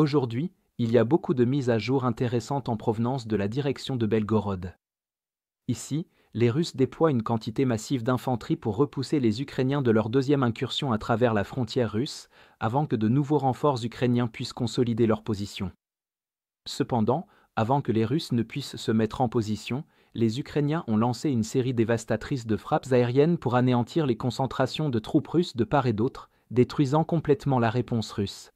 Aujourd'hui, il y a beaucoup de mises à jour intéressantes en provenance de la direction de Belgorod. Ici, les Russes déploient une quantité massive d'infanterie pour repousser les Ukrainiens de leur deuxième incursion à travers la frontière russe, avant que de nouveaux renforts ukrainiens puissent consolider leur position. Cependant, avant que les Russes ne puissent se mettre en position, les Ukrainiens ont lancé une série dévastatrice de frappes aériennes pour anéantir les concentrations de troupes russes de part et d'autre, détruisant complètement la réponse russe.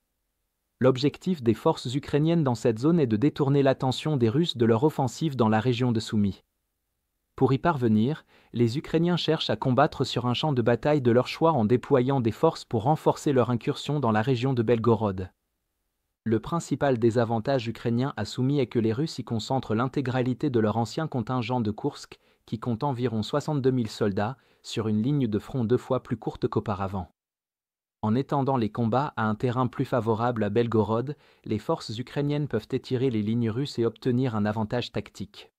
L'objectif des forces ukrainiennes dans cette zone est de détourner l'attention des Russes de leur offensive dans la région de Soumy. Pour y parvenir, les Ukrainiens cherchent à combattre sur un champ de bataille de leur choix en déployant des forces pour renforcer leur incursion dans la région de Belgorod. Le principal désavantage ukrainien à Soumy est que les Russes y concentrent l'intégralité de leur ancien contingent de Koursk, qui compte environ 62 000 soldats, sur une ligne de front 2 fois plus courte qu'auparavant. En étendant les combats à un terrain plus favorable à Belgorod, les forces ukrainiennes peuvent étirer les lignes russes et obtenir un avantage tactique.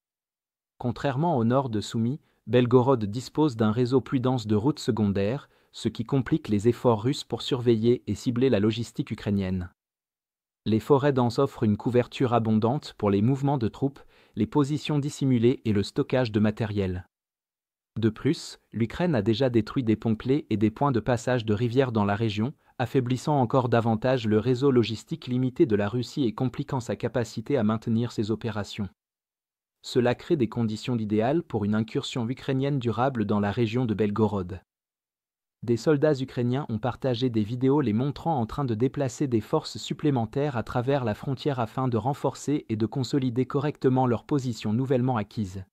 Contrairement au nord de Soumy, Belgorod dispose d'un réseau plus dense de routes secondaires, ce qui complique les efforts russes pour surveiller et cibler la logistique ukrainienne. Les forêts denses offrent une couverture abondante pour les mouvements de troupes, les positions dissimulées et le stockage de matériel. De plus, l'Ukraine a déjà détruit des ponts-clés et des points de passage de rivières dans la région, affaiblissant encore davantage le réseau logistique limité de la Russie et compliquant sa capacité à maintenir ses opérations. Cela crée des conditions idéales pour une incursion ukrainienne durable dans la région de Belgorod. Des soldats ukrainiens ont partagé des vidéos les montrant en train de déplacer des forces supplémentaires à travers la frontière afin de renforcer et de consolider correctement leur position nouvellement acquise.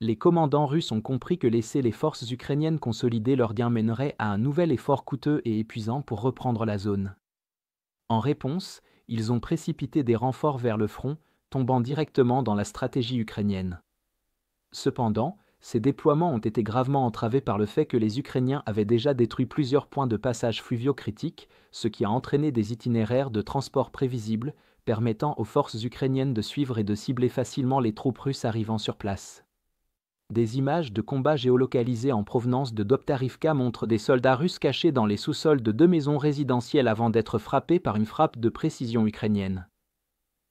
Les commandants russes ont compris que laisser les forces ukrainiennes consolider leur gain mènerait à un nouvel effort coûteux et épuisant pour reprendre la zone. En réponse, ils ont précipité des renforts vers le front, tombant directement dans la stratégie ukrainienne. Cependant, ces déploiements ont été gravement entravés par le fait que les Ukrainiens avaient déjà détruit plusieurs points de passage fluviaux critiques, ce qui a entraîné des itinéraires de transport prévisibles, permettant aux forces ukrainiennes de suivre et de cibler facilement les troupes russes arrivant sur place. Des images de combats géolocalisées en provenance de Doptarivka montrent des soldats russes cachés dans les sous-sols de 2 maisons résidentielles avant d'être frappés par une frappe de précision ukrainienne.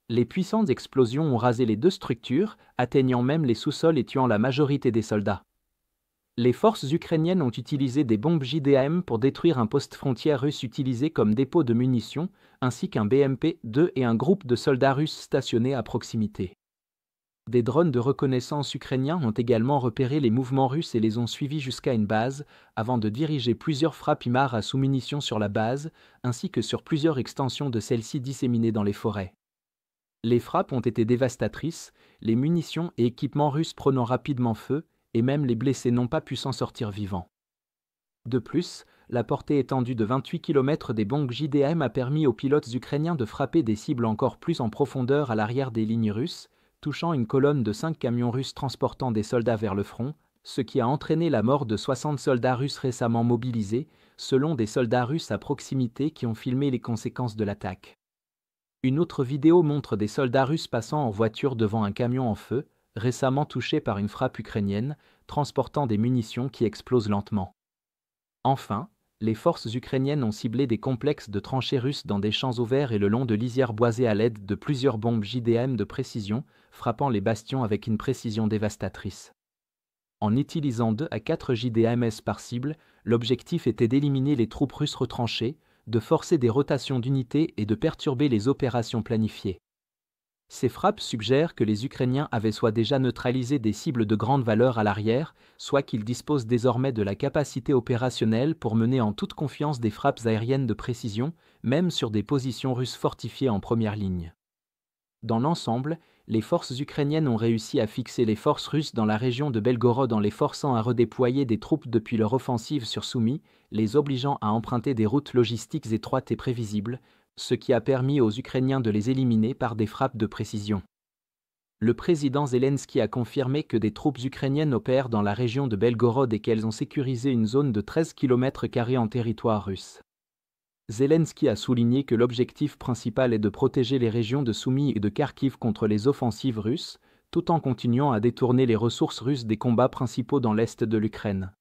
Les puissantes explosions ont rasé les 2 structures, atteignant même les sous-sols et tuant la majorité des soldats. Les forces ukrainiennes ont utilisé des bombes JDAM pour détruire un poste frontière russe utilisé comme dépôt de munitions, ainsi qu'un BMP-2 et un groupe de soldats russes stationnés à proximité. Des drones de reconnaissance ukrainiens ont également repéré les mouvements russes et les ont suivis jusqu'à une base, avant de diriger plusieurs frappes HIMARS à sous-munitions sur la base, ainsi que sur plusieurs extensions de celles-ci disséminées dans les forêts. Les frappes ont été dévastatrices, les munitions et équipements russes prenant rapidement feu, et même les blessés n'ont pas pu s'en sortir vivants. De plus, la portée étendue de 28 km des bombes JDAM a permis aux pilotes ukrainiens de frapper des cibles encore plus en profondeur à l'arrière des lignes russes, touchant une colonne de 5 camions russes transportant des soldats vers le front, ce qui a entraîné la mort de 60 soldats russes récemment mobilisés, selon des soldats russes à proximité qui ont filmé les conséquences de l'attaque. Une autre vidéo montre des soldats russes passant en voiture devant un camion en feu, récemment touché par une frappe ukrainienne, transportant des munitions qui explosent lentement. Enfin, les forces ukrainiennes ont ciblé des complexes de tranchées russes dans des champs ouverts et le long de lisières boisées à l'aide de plusieurs bombes JDAM de précision, frappant les bastions avec une précision dévastatrice. En utilisant 2 à 4 JDAMS par cible, l'objectif était d'éliminer les troupes russes retranchées, de forcer des rotations d'unités et de perturber les opérations planifiées. Ces frappes suggèrent que les Ukrainiens avaient soit déjà neutralisé des cibles de grande valeur à l'arrière, soit qu'ils disposent désormais de la capacité opérationnelle pour mener en toute confiance des frappes aériennes de précision, même sur des positions russes fortifiées en première ligne. Dans l'ensemble, les forces ukrainiennes ont réussi à fixer les forces russes dans la région de Belgorod en les forçant à redéployer des troupes depuis leur offensive sur Soumy, les obligeant à emprunter des routes logistiques étroites et prévisibles, ce qui a permis aux Ukrainiens de les éliminer par des frappes de précision. Le président Zelensky a confirmé que des troupes ukrainiennes opèrent dans la région de Belgorod et qu'elles ont sécurisé une zone de 13 km² en territoire russe. Zelensky a souligné que l'objectif principal est de protéger les régions de Soumy et de Kharkiv contre les offensives russes, tout en continuant à détourner les ressources russes des combats principaux dans l'est de l'Ukraine.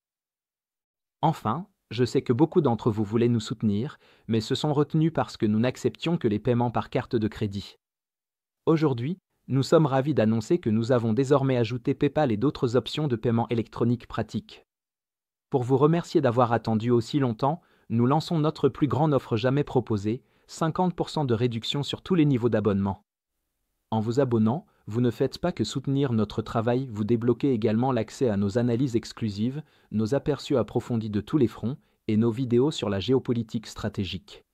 Enfin, Je sais que beaucoup d'entre vous voulaient nous soutenir, mais se sont retenus parce que nous n'acceptions que les paiements par carte de crédit. Aujourd'hui, nous sommes ravis d'annoncer que nous avons désormais ajouté PayPal et d'autres options de paiement électronique pratiques. Pour vous remercier d'avoir attendu aussi longtemps, nous lançons notre plus grande offre jamais proposée, 50% de réduction sur tous les niveaux d'abonnement. En vous abonnant, vous ne faites pas que soutenir notre travail, vous débloquez également l'accès à nos analyses exclusives, nos aperçus approfondis de tous les fronts et nos vidéos sur la géopolitique stratégique.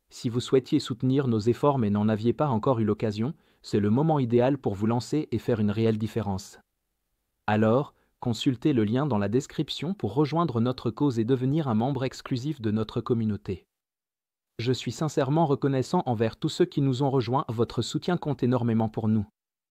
Si vous souhaitiez soutenir nos efforts mais n'en aviez pas encore eu l'occasion, c'est le moment idéal pour vous lancer et faire une réelle différence. Alors, consultez le lien dans la description pour rejoindre notre cause et devenir un membre exclusif de notre communauté. Je suis sincèrement reconnaissant envers tous ceux qui nous ont rejoints, votre soutien compte énormément pour nous.